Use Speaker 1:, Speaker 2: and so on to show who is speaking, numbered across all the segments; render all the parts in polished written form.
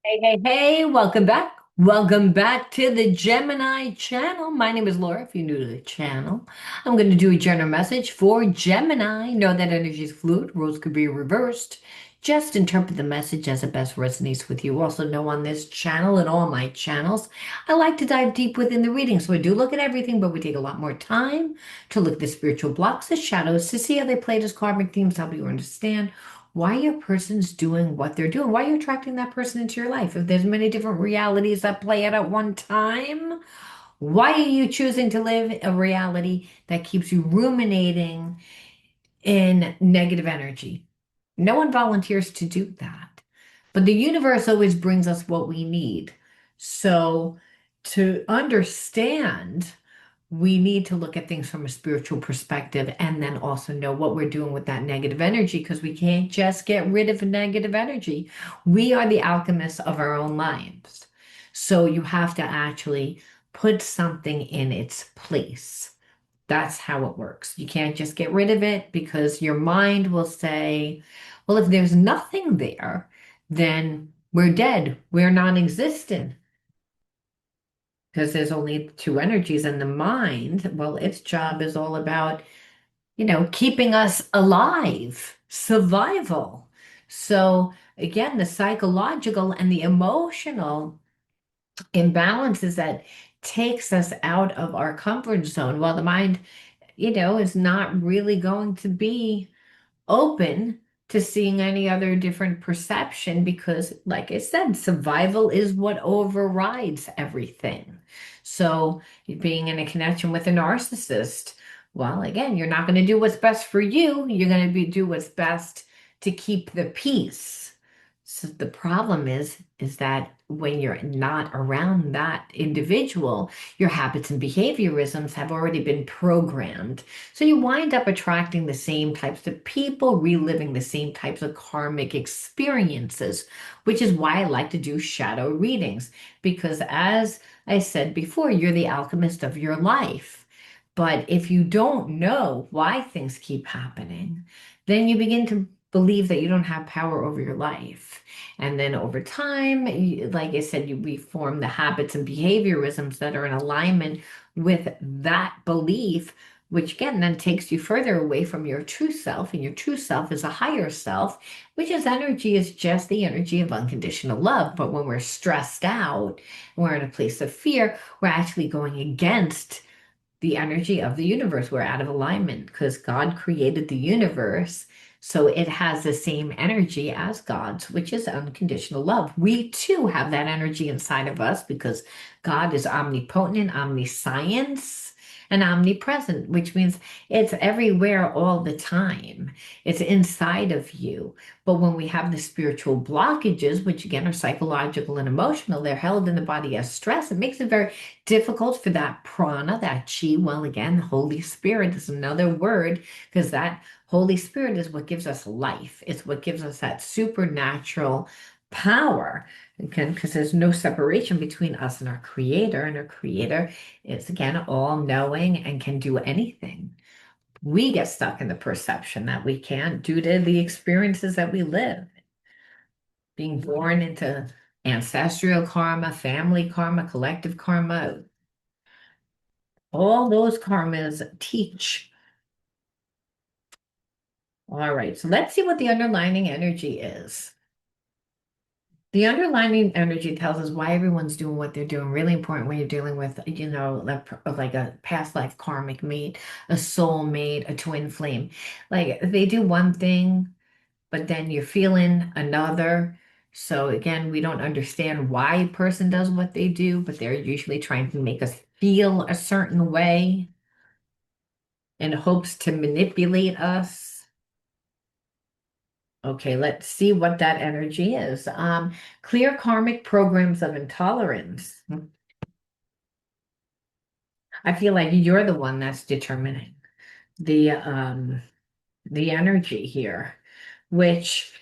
Speaker 1: Hey, hey, hey, welcome back. Welcome back to the Gemini channel. My name is Laura. If you're new to the channel, I'm going to do a general message for Gemini. Know that energy is fluid, rules could be reversed. Just interpret the message as it best resonates with you. Also, know on this channel and all my channels, I like to dive deep within the reading. So I do look at everything, but we take a lot more time to look at the spiritual blocks, the shadows, to see how they play as karmic themes, help you understand why your person's doing what they're doing, why you're attracting that person into your life. If there's many different realities that play out at one time, why are you choosing to live a reality that keeps you ruminating in negative energy? No one volunteers to do that. But the universe always brings us what we need. So to understand, we need to look at things from a spiritual perspective and then also know what we're doing with that negative energy because we can't just get rid of negative energy. We are the alchemists of our own lives. So you have to actually put something in its place. That's how it works. You can't just get rid of it because your mind will say, well, if there's nothing there, then we're dead. We're non-existent because there's only two energies in the mind. Well, its job is all about, keeping us alive, survival. So again, the psychological and the emotional imbalances that takes us out of our comfort zone while the mind, is not really going to be open to seeing any other different perception because, like I said, survival is what overrides everything. So, being in a connection with a narcissist, well, again, you're not going to do what's best for you. You're going to do what's best to keep the peace. So the problem is that when you're not around that individual, your habits and behaviorisms have already been programmed, so you wind up attracting the same types of people, reliving the same types of karmic experiences, which is why I like to do shadow readings. Because as I said before, you're the alchemist of your life. But if you don't know why things keep happening, then you begin to believe that you don't have power over your life. And then over time, like I said, we form the habits and behaviorisms that are in alignment with that belief, which again then takes you further away from your true self. And your true self is a higher self, which is energy, is just the energy of unconditional love. But when we're stressed out, we're in a place of fear, we're actually going against the energy of the universe. We're out of alignment because God created the universe. So it has the same energy as God's, which is unconditional love. We too have that energy inside of us because God is omnipotent and omniscience and omnipresent, which means it's everywhere all the time. It's inside of you. But when we have the spiritual blockages, which again are psychological and emotional, they're held in the body as stress. It makes it very difficult for that prana, that chi. Well, again, Holy Spirit is another word because that Holy Spirit is what gives us life. It's what gives us that supernatural power. Again, because there's no separation between us and our creator is again all knowing and can do anything. We get stuck in the perception that we can't due to the experiences that we live, being born into ancestral karma, family karma, collective karma. All those karmas teach. All right, so let's see what the underlining energy is. The underlining energy tells us why everyone's doing what they're doing. Really important when you're dealing with, like a past life karmic mate, a soul mate, a twin flame. Like they do one thing, but then you're feeling another. So again, we don't understand why a person does what they do, but they're usually trying to make us feel a certain way in hopes to manipulate us. Okay, let's see what that energy is. Clear karmic programs of intolerance. I feel like you're the one that's determining the energy here, which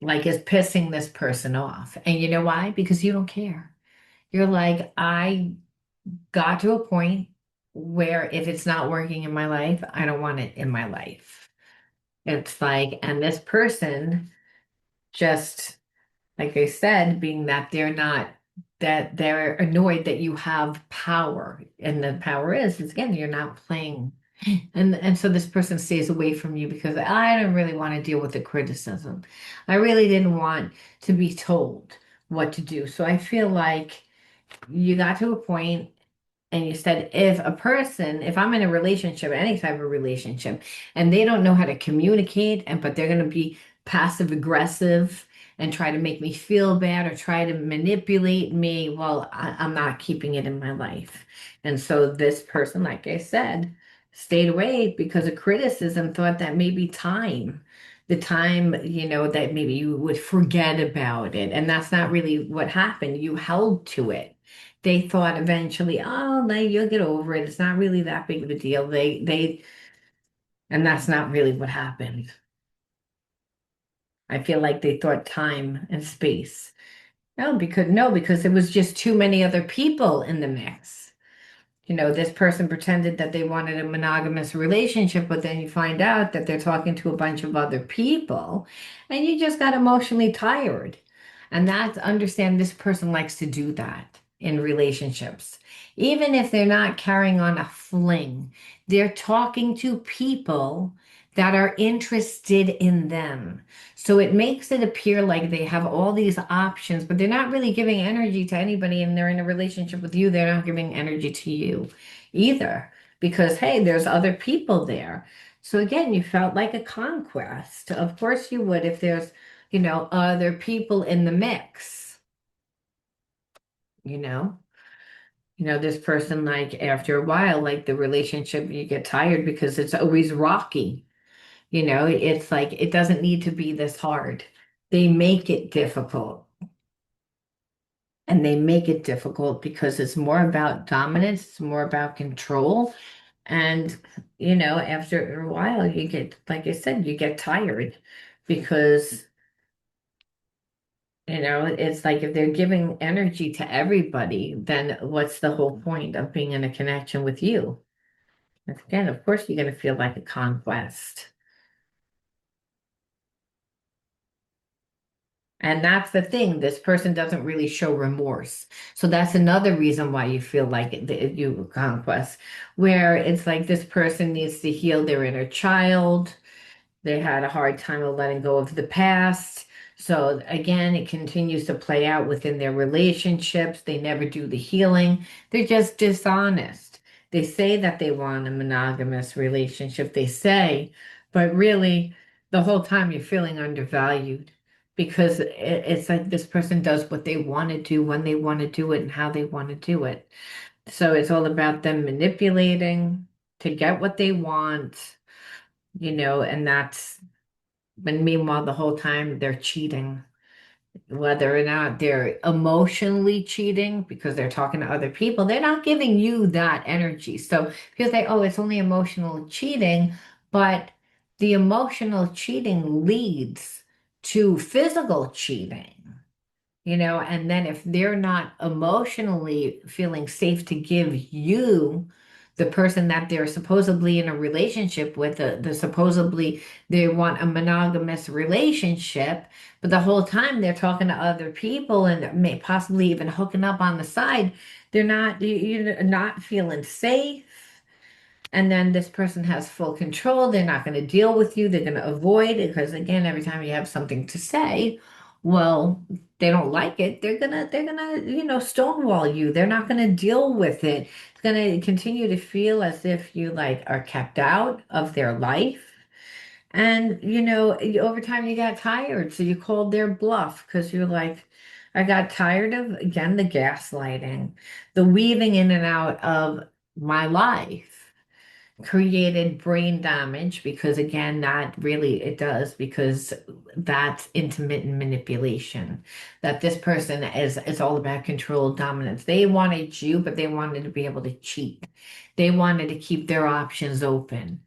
Speaker 1: like is pissing this person off. And you know why? Because you don't care. You're like, I got to a point where if it's not working in my life, I don't want it in my life. It's like, and this person just like I said, being that they're annoyed that you have power. And the power is again, you're not playing. And so this person stays away from you because I don't really want to deal with the criticism. I really didn't want to be told what to do. So I feel like you got to a point and you said, if I'm in a relationship, any type of relationship, and they don't know how to communicate, but they're going to be passive aggressive and try to make me feel bad or try to manipulate me, well, I'm not keeping it in my life. And so this person, like I said, stayed away because of criticism, thought that maybe the time, that maybe you would forget about it. And that's not really what happened. You held to it. They thought eventually, oh, no, you'll get over it. It's not really that big of a deal. And that's not really what happened. I feel like they thought time and space. No, because it was just too many other people in the mix. This person pretended that they wanted a monogamous relationship, but then you find out that they're talking to a bunch of other people, and you just got emotionally tired. And that's understand this person likes to do that in relationships. Even if they're not carrying on a fling, they're talking to people that are interested in them. So it makes it appear like they have all these options, but they're not really giving energy to anybody, and they're in a relationship with you. They're not giving energy to you either because, hey, there's other people there. So again, you felt like a conquest. Of course you would if there's, other people in the mix, you know? This person, like after a while, like the relationship, you get tired because it's always rocky. It's like it doesn't need to be this hard. They make it difficult. And they make it difficult because it's more about dominance, it's more about control. And, after a while, you get, like I said, you get tired because, it's like if they're giving energy to everybody, then what's the whole point of being in a connection with you? Again, of course, you're going to feel like a conquest. And that's the thing. This person doesn't really show remorse. So that's another reason why you feel like you conquest, where it's like this person needs to heal their inner child. They had a hard time of letting go of the past. So again, it continues to play out within their relationships. They never do the healing. They're just dishonest. They say that they want a monogamous relationship, they say, but really, the whole time you're feeling undervalued because it's like this person does what they want to do when they want to do it and how they want to do it. So it's all about them manipulating to get what they want, and that's but meanwhile, the whole time they're cheating, whether or not they're emotionally cheating because they're talking to other people, they're not giving you that energy. So people say, oh, it's only emotional cheating, but the emotional cheating leads to physical cheating. And then if they're not emotionally feeling safe to give you the person that they're supposedly in a relationship with, the supposedly they want a monogamous relationship, but the whole time they're talking to other people and may possibly even hooking up on the side, you're not feeling safe. And then this person has full control. They're not going to deal with you. They're going to avoid it because again, every time you have something to say, well, they don't like it. They're gonna, stonewall you. They're not going to deal with it. It's going to continue to feel as if you like are kept out of their life. And over time you got tired, so you called their bluff because you're like, I got tired of again the gaslighting, the weaving in and out of my life created brain damage because again that really it does because that's intermittent manipulation that this person is it's all about control dominance. They wanted you, but they wanted to be able to cheat. They wanted to keep their options open.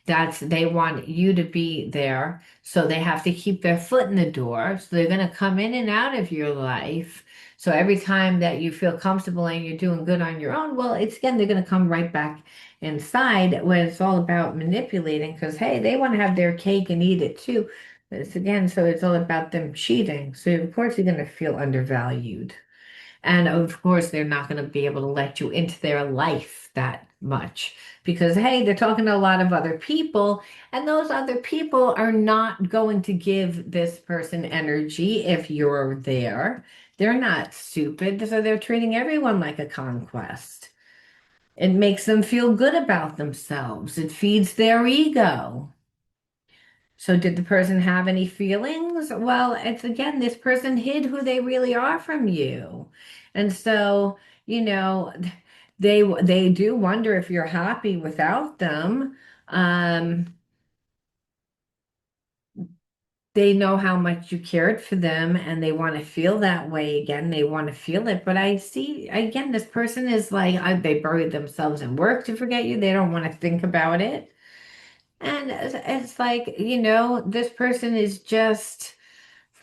Speaker 1: They want you to be there, so they have to keep their foot in the door. So they're going to come in and out of your life. So every time that you feel comfortable and you're doing good on your own, well, it's again, they're going to come right back inside when it's all about manipulating because, hey, they want to have their cake and eat it too. It's again, so it's all about them cheating. So of course you're going to feel undervalued. And of course, they're not going to be able to let you into their life that much because, hey, they're talking to a lot of other people, and those other people are not going to give this person energy if you're there. They're not stupid, so they're treating everyone like a conquest. It makes them feel good about themselves, it feeds their ego. So, did the person have any feelings? Well, it's again, this person hid who they really are from you. And so, you know, they do wonder if you're happy without them. Um, they know how much you cared for them and they want to feel that way again. They want to feel it. But I see, again, this person is like, they buried themselves in work to forget you. They don't want to think about it. And it's like, this person is just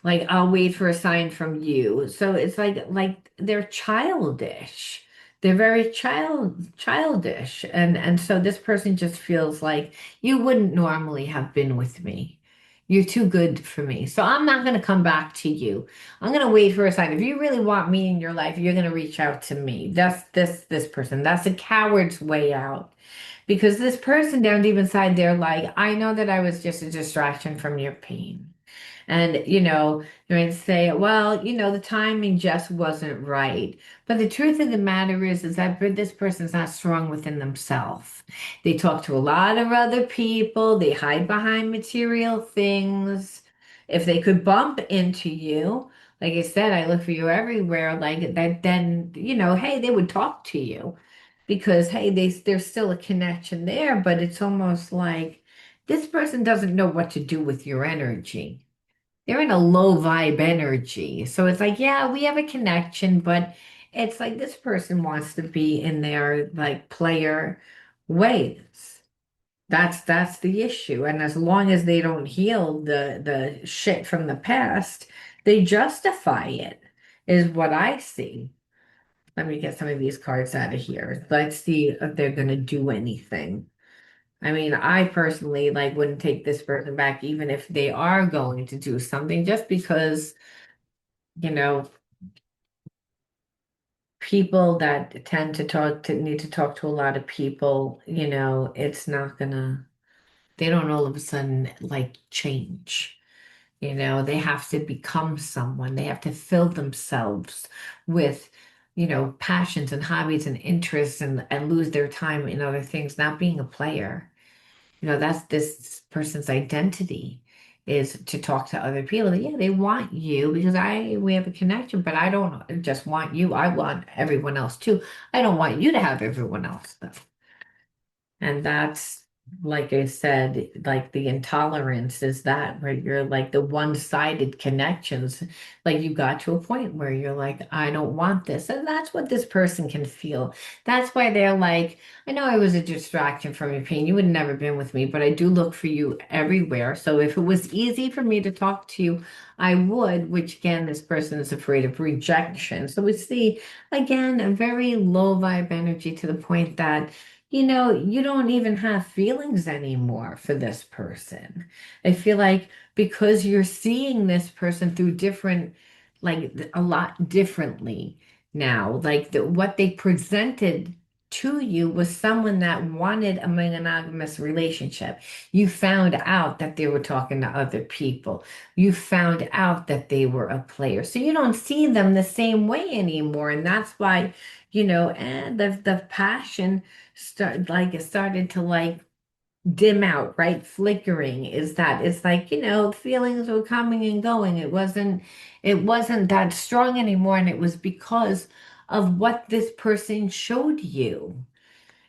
Speaker 1: like, I'll wait for a sign from you. So it's like they're childish. They're very childish. And so this person just feels like you wouldn't normally have been with me. You're too good for me. So I'm not going to come back to you. I'm going to wait for a sign. If you really want me in your life, you're going to reach out to me. That's this person. That's a coward's way out. Because this person down deep inside, they're like, I know that I was just a distraction from your pain. And, you might say, well, the timing just wasn't right. But the truth of the matter is that this person's not strong within themselves. They talk to a lot of other people. They hide behind material things. If they could bump into you, like I said, I look for you everywhere, like that, then, hey, they would talk to you because, hey, there's still a connection there, but it's almost like this person doesn't know what to do with your energy. They're in a low vibe energy. So it's like, yeah, we have a connection, but it's like this person wants to be in their like player ways. That's the issue. And as long as they don't heal the shit from the past, they justify it, is what I see. Let me get some of these cards out of here. Let's see if they're gonna do anything. I mean, I personally like wouldn't take this person back even if they are going to do something just because, you know, people that tend to need to talk to a lot of people, it's not gonna, they don't all of a sudden like change. They have to become someone. They have to fill themselves with, passions and hobbies and interests and lose their time in other things, not being a player. That's this person's identity is to talk to other people. Yeah, they want you because we have a connection, but I don't just want you. I want everyone else too. I don't want you to have everyone else though. And that's, like I said, like the intolerance is that where you're like the one-sided connections. Like you got to a point where you're like, I don't want this. And that's what this person can feel. That's why they're like, I know I was a distraction from your pain. You would have never been with me, but I do look for you everywhere. So if it was easy for me to talk to you, I would, which again, this person is afraid of rejection. So we see again a very low vibe energy to the point that you don't even have feelings anymore for this person. I feel like because you're seeing this person through different, like a lot differently now, like what they presented to you was someone that wanted a monogamous relationship. You found out that they were talking to other people. You found out that they were a player. So you don't see them the same way anymore. And that's why, and the passion it started to like dim out, right? Flickering is that it's like, feelings were coming and going. It wasn't that strong anymore. And it was because of what this person showed you.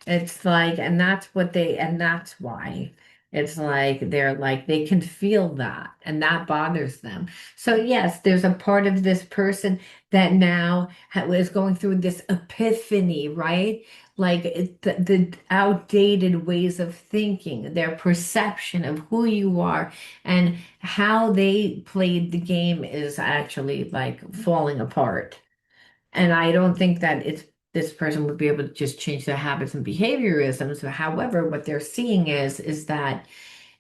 Speaker 1: It's like, and that's why it's like they're like, they can feel that and that bothers them. So, yes, there's a part of this person that now is going through this epiphany, right? Like the outdated ways of thinking, their perception of who you are and how they played the game is actually like falling apart. And I don't think that this person would be able to just change their habits and behaviorisms. However, what they're seeing is that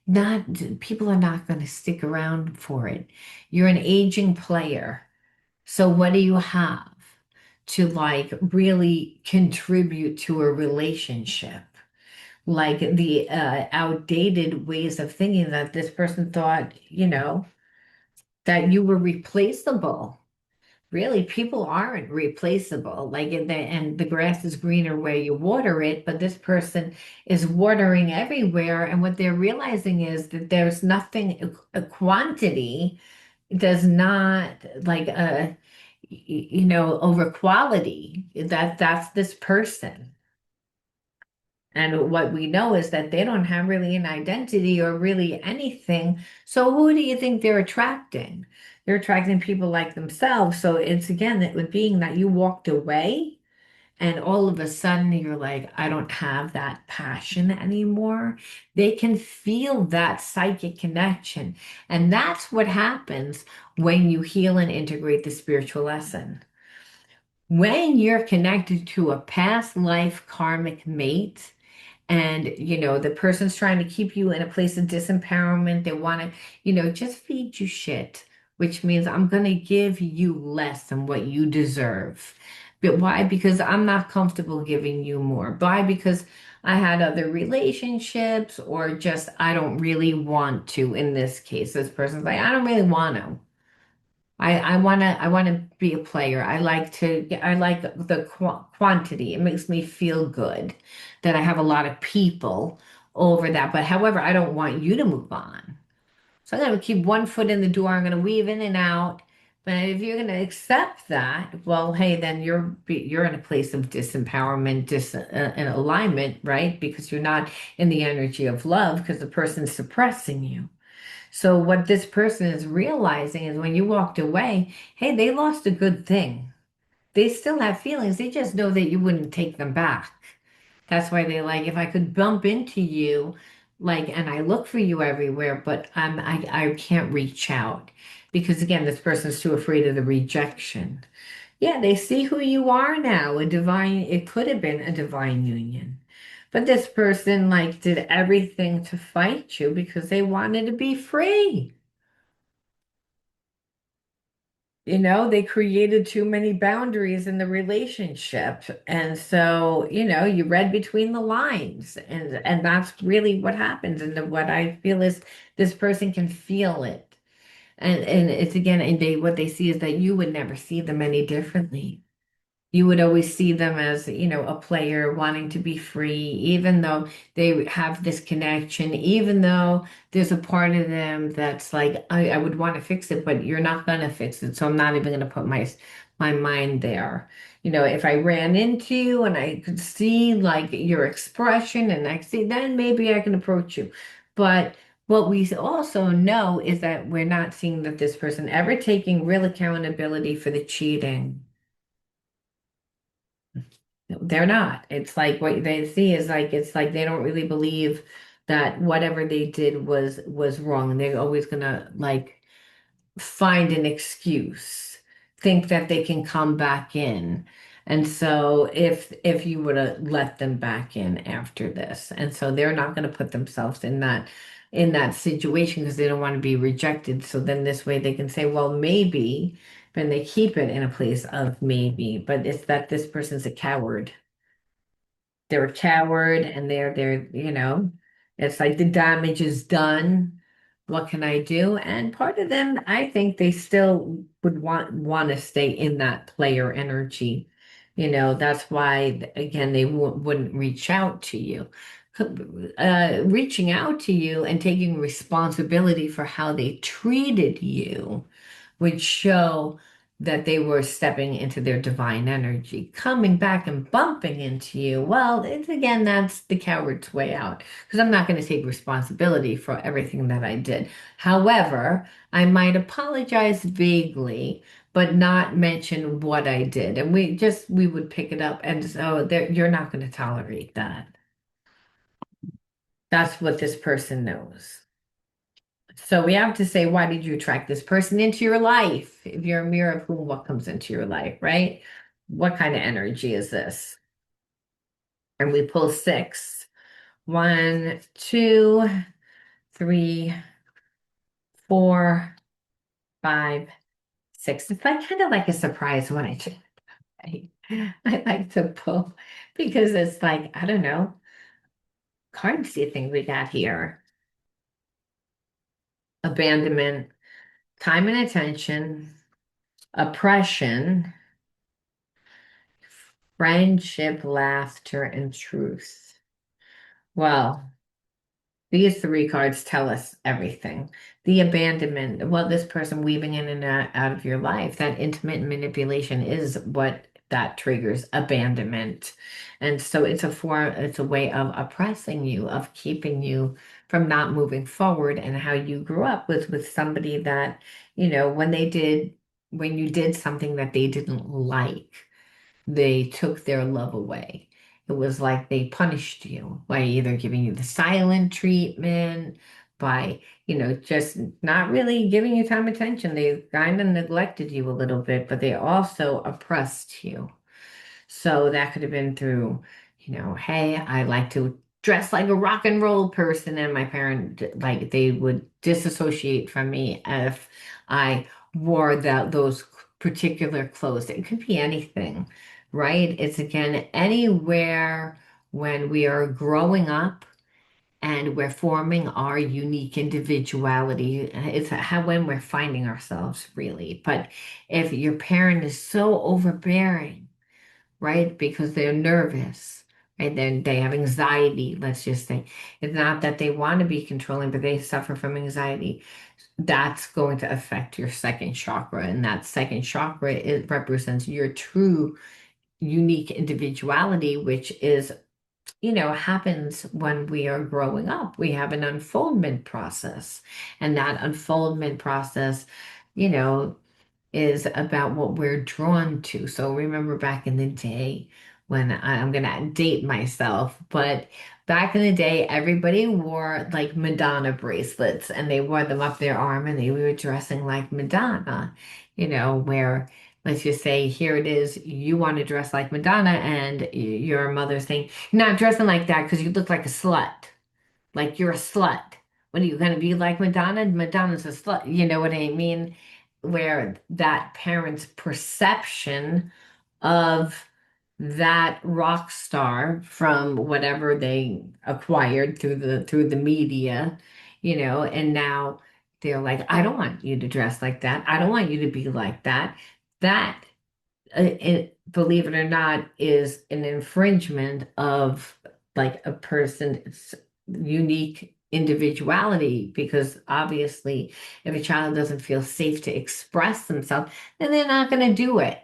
Speaker 1: not people are not going to stick around for it. You're an aging player. So what do you have to like really contribute to a relationship? Like the outdated ways of thinking that this person thought, that you were replaceable. Really, people aren't replaceable. Like, and the grass is greener where you water it, but this person is watering everywhere. And what they're realizing is that there's nothing, a quantity does not like over quality. That's this person. And what we know is that they don't have really an identity or really anything. So who do you think they're attracting? They're attracting people like themselves. So it's again that with being that you walked away and all of a sudden you're like, I don't have that passion anymore. They can feel that psychic connection. And that's what happens when you heal and integrate the spiritual lesson. When you're connected to a past life karmic mate, and the person's trying to keep you in a place of disempowerment, they want to just feed you shit, which means I'm going to give you less than what you deserve. But why? Because I'm not comfortable giving you more. Why? Because I had other relationships, or just I don't really want to. In this case, this person's like, I don't really want to. I want to be a player. I like the quantity. It makes me feel good that I have a lot of people over that. But however, I don't want you to move on. So I'm going to keep one foot in the door. I'm going to weave in and out. But if you're going to accept that, well, hey, then you're in a place of disempowerment, and alignment, right? Because you're not in the energy of love because the person's suppressing you. So what this person is realizing is when you walked away, hey, they lost a good thing. They still have feelings. They just know that you wouldn't take them back. That's why they like, if I could bump into you, like, and I look for you everywhere, but I can't reach out because again, this person's too afraid of the rejection. Yeah, they see who you are now, it could have been a divine union. But this person like did everything to fight you because they wanted to be free. They created too many boundaries in the relationship. And so, you read between the lines, and that's really what happens. And what I feel is this person can feel it. And it's again, and what they see is that you would never see them any differently. You would always see them as, a player wanting to be free, even though they have this connection, even though there's a part of them that's like, I would want to fix it, but you're not going to fix it. So I'm not even going to put my mind there. If I ran into you and I could see like your expression and I see, then maybe I can approach you. But what we also know is that we're not seeing that this person ever taking real accountability for the cheating. They're not. It's like what they see is like it's like they don't really believe that whatever they did was wrong. They're always gonna like find an excuse, think that they can come back in. And so if you were to let them back in after this, and so they're not going to put themselves in that situation because they don't want to be rejected. So then this way they can say, well, maybe, and they keep it in a place of maybe, but it's that this person's a coward. They're a coward and it's like the damage is done. What can I do? And part of them, I think they still would want to stay in that player energy. That's why again they wouldn't reach out to you. Reaching out to you and taking responsibility for how they treated you would show that they were stepping into their divine energy, coming back and bumping into you. Well, it's again, that's the coward's way out because I'm not going to take responsibility for everything that I did. However, I might apologize vaguely, but not mention what I did. And we would pick it up. And so you're not going to tolerate that. That's what this person knows. So we have to say, why did you attract this person into your life? If you're a mirror of whom, what comes into your life, right? What kind of energy is this? And we pull six. One, two, three, four, five, six. It's like kind of like a surprise when I do it. I like to pull because it's like, I don't know, cards do you think we got here? Abandonment, time and attention, oppression, friendship, laughter, and truth. Well, these three cards tell us everything. The abandonment, well, this person weaving in and out of your life, that intimate manipulation is what that triggers abandonment. And so it's a form, it's a way of oppressing you, of keeping you from not moving forward. And how you grew up was with somebody that, when you did something that they didn't like, they took their love away. It was like they punished you by either giving you the silent treatment, by, just not really giving you time attention. They kind of neglected you a little bit, but they also oppressed you. So that could have been through, hey, I like to dress like a rock and roll person, and my parent, like, they would disassociate from me if I wore those particular clothes. It could be anything, right? It's again anywhere when we are growing up and we're forming our unique individuality. It's how when we're finding ourselves really. But if your parent is so overbearing, right? Because they're nervous, right? Then they have anxiety, let's just say. It's not that they want to be controlling, but they suffer from anxiety. That's going to affect your second chakra. And that second chakra, it represents your true unique individuality, which is, happens when we are growing up. We have an unfoldment process. And that unfoldment process, you know, is about what we're drawn to. So remember back in the day when I'm gonna date myself, but back in the day, everybody wore like Madonna bracelets and they wore them up their arm and they were dressing like Madonna, where let's just say here it is, you want to dress like Madonna and your mother's saying, you're not dressing like that because you look like a slut. Like you're a slut. What are you going to be like Madonna? Madonna's a slut. You know what I mean? Where that parent's perception of that rock star from whatever they acquired through the media, and now they're like, I don't want you to dress like that. I don't want you to be like that. That believe it or not, is an infringement of like a person's unique individuality because obviously if a child doesn't feel safe to express themselves, then they're not going to do it.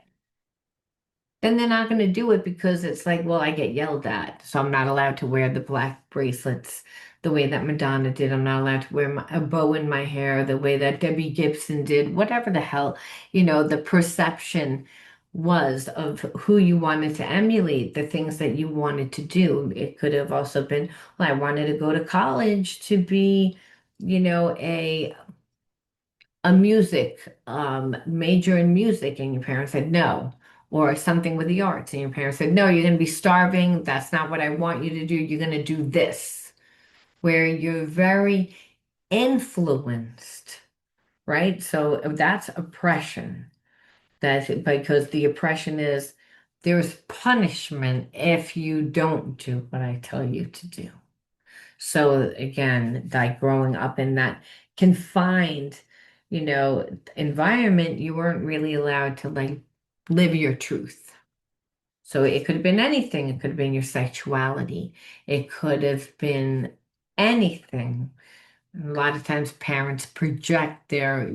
Speaker 1: Then they're not going to do it because it's like, well, I get yelled at, so I'm not allowed to wear the black bracelets the way that Madonna did. I'm not allowed to wear a bow in my hair the way that Debbie Gibson did. Whatever the hell, the perception was of who you wanted to emulate, the things that you wanted to do. It could have also been, well, I wanted to go to college to be, a music major in music, and your parents said no, or something with the arts and your parents said no, you're going to be starving, that's not what I want you to do, you're going to do this, where you're very influenced, right? So that's oppression. That's because the oppression is there's punishment if you don't do what I tell you to do. So again, like growing up in that confined, environment, you weren't really allowed to like live your truth. So it could have been anything. It could have been your sexuality. It could have been anything. A lot of times parents project their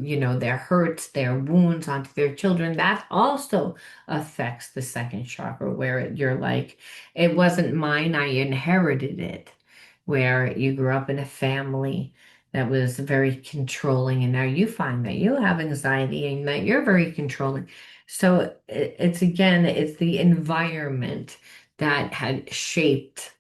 Speaker 1: hurts, their wounds onto their children. That also affects the second chakra where you're like, it wasn't mine, I inherited it. Where you grew up in a family that was very controlling, and now you find that you have anxiety and that you're very controlling. So it's the environment that had shaped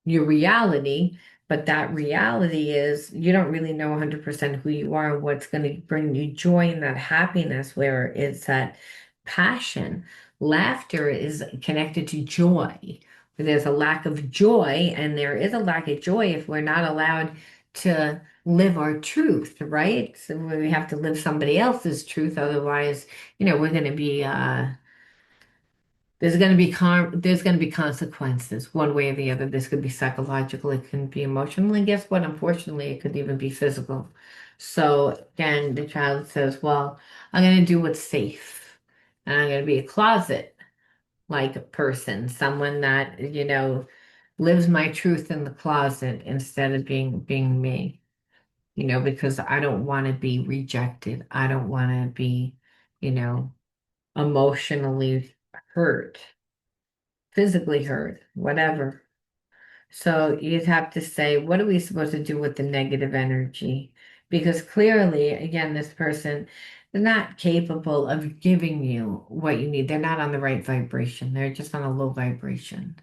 Speaker 1: your reality, but that reality is you don't really know 100% who you are and what's going to bring you joy and that happiness, where it's that passion. Laughter is connected to joy. There's a lack of joy, and there is a lack of joy if we're not allowed to live our truth, right? So we have to live somebody else's truth. Otherwise, we're going to be there's going to be consequences one way or the other. This could be psychological, it can be emotional, and guess what? Unfortunately, it could even be physical. So again, the child says, "Well, I'm going to do what's safe, and I'm going to be a closet like a person, someone that lives my truth in the closet instead of being me." Because I don't want to be rejected. I don't want to be, you know, emotionally hurt, physically hurt, whatever. So you'd have to say, what are we supposed to do with the negative energy? Because clearly, again, this person, they're not capable of giving you what you need. They're not on the right vibration. They're just on a low vibration.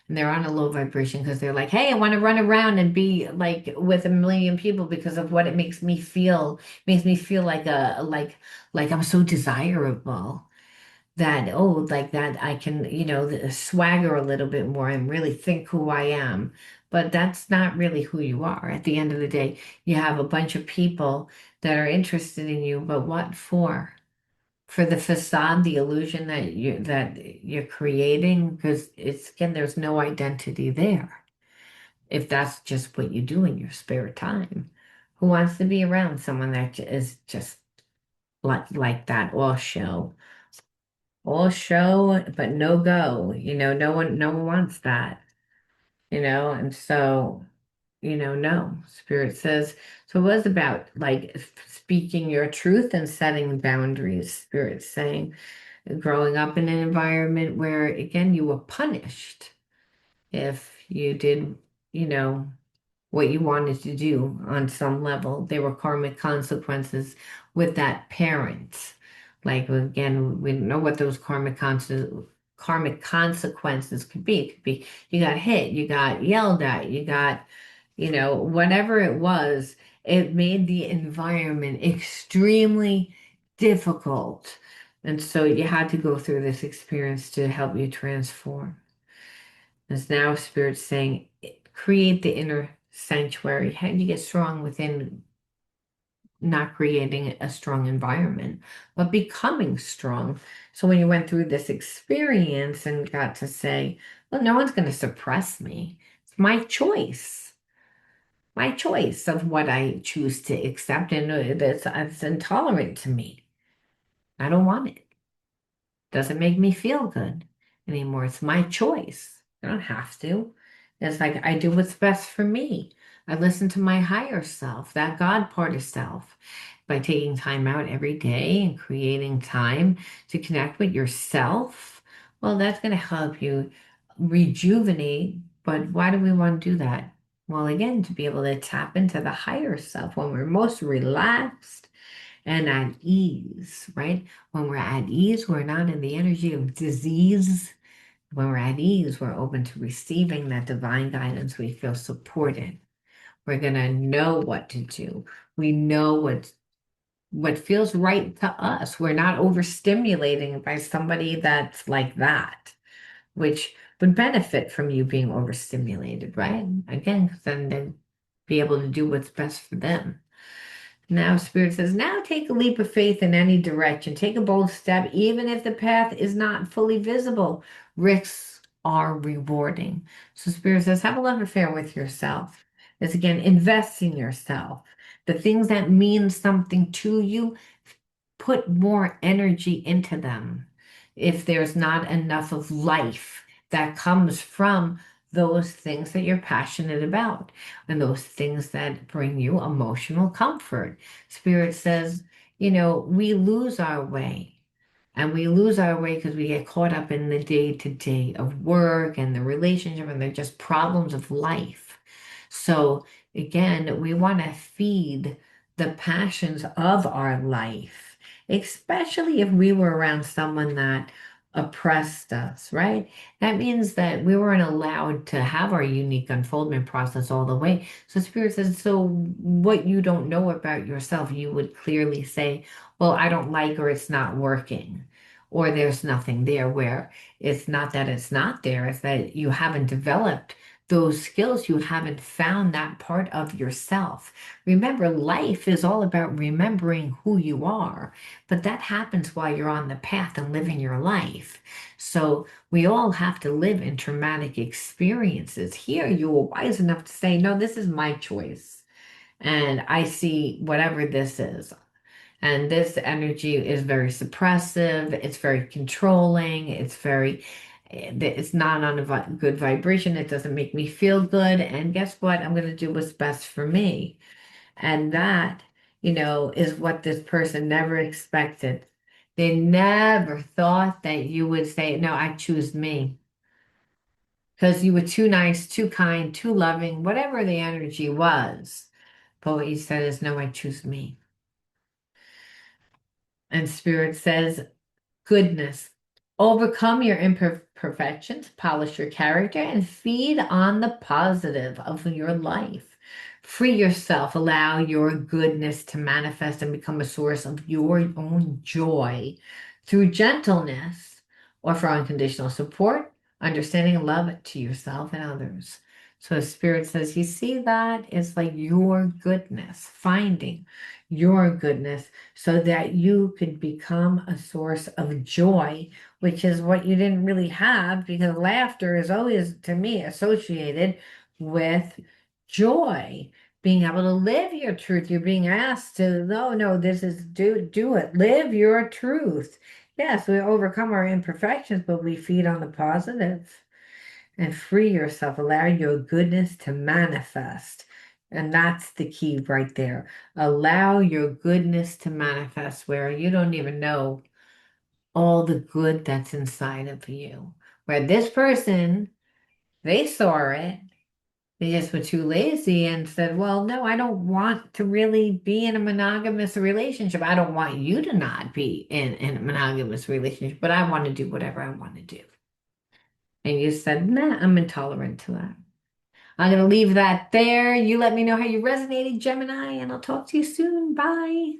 Speaker 1: And they're on a low vibration because they're like, hey, I want to run around and be like with a million people because of what it makes me feel. Makes me feel like I'm so desirable that, oh, like that I can, swagger a little bit more and really think who I am. But that's not really who you are. At the end of the day, you have a bunch of people that are interested in you, but what for? For the facade, the illusion that you're creating, because it's again, there's no identity there. If that's just what you do in your spare time, who wants to be around someone that is just like that, all show, but no go. No one wants that. And so no. Spirit says, so it was about like speaking your truth and setting boundaries. Spirit saying growing up in an environment where, again, you were punished if you did, you know, what you wanted to do on some level. There were karmic consequences with that parent. Like, again, we don't know what those karmic consequences could be. It could be you got hit, you got yelled at, you got, whatever it was, it made the environment extremely difficult. And so you had to go through this experience to help you transform. As now Spirit's saying, create the inner sanctuary. How do you get strong within not creating a strong environment, but becoming strong? So when you went through this experience and got to say, well, no one's going to suppress me. It's my choice of what I choose to accept, and it's intolerant to me. I don't want it. Doesn't make me feel good anymore. It's my choice. I don't have to. It's like I do what's best for me. I listen to my higher self, that God part of self, by taking time out every day and creating time to connect with yourself. Well, that's going to help you rejuvenate. But why do we want to do that? Well, again, to be able to tap into the higher self when we're most relaxed and at ease, right? When we're at ease, we're not in the energy of disease. When we're at ease, we're open to receiving that divine guidance. We feel supported. We're going to know what to do. We know what feels right to us. We're not overstimulating by somebody that's like that, which would benefit from you being overstimulated, right? Again, 'cause then they'd be able to do what's best for them. Now, Spirit says, now take a leap of faith in any direction. Take a bold step, even if the path is not fully visible. Risks are rewarding. So, Spirit says, have a love affair with yourself. It's again, invest in yourself. The things that mean something to you, put more energy into them. If there's not enough of life that comes from those things that you're passionate about and those things that bring you emotional comfort. Spirit says, we lose our way. And we lose our way because we get caught up in the day to day of work and the relationship, and they're just problems of life. So, again, we want to feed the passions of our life, especially if we were around someone that oppressed us, right? That means that we weren't allowed to have our unique unfoldment process all the way. So Spirit says, so what you don't know about yourself, you would clearly say, well, I don't like, or it's not working, or there's nothing there, where it's not that it's not there, it's that you haven't developed those skills, you haven't found that part of yourself. Remember, life is all about remembering who you are, but that happens while you're on the path and living your life. So we all have to live in traumatic experiences. Here, you were wise enough to say, no, this is my choice. And I see whatever this is. And this energy is very suppressive, it's very controlling, it's not on a good vibration, it doesn't make me feel good. And guess what? I'm going to do what's best for me. And that, is what this person never expected. They never thought that you would say, no, I choose me. Because you were too nice, too kind, too loving, whatever the energy was. But what you said is, no, I choose me. And Spirit says, goodness. Overcome your imperfections, polish your character, and feed on the positive of your life. Free yourself, allow your goodness to manifest and become a source of your own joy through gentleness or for unconditional support, understanding and love to yourself and others. So Spirit says, you see that? It's like your goodness, finding your goodness so that you could become a source of joy, which is what you didn't really have because laughter is always, to me, associated with joy. Being able to live your truth. You're being asked to, no, no, this is do it. Live your truth. Yes, we overcome our imperfections, but we feed on the positive and free yourself. Allow your goodness to manifest. And that's the key right there. Allow your goodness to manifest where you don't even know all the good that's inside of you. Where this person, they saw it, they just were too lazy and said, well, no, I don't want to really be in a monogamous relationship. I don't want you to not be in a monogamous relationship, but I want to do whatever I want to do. And you said, nah, I'm intolerant to that. I'm going to leave that there. You let me know how you resonated, Gemini, and I'll talk to you soon. Bye.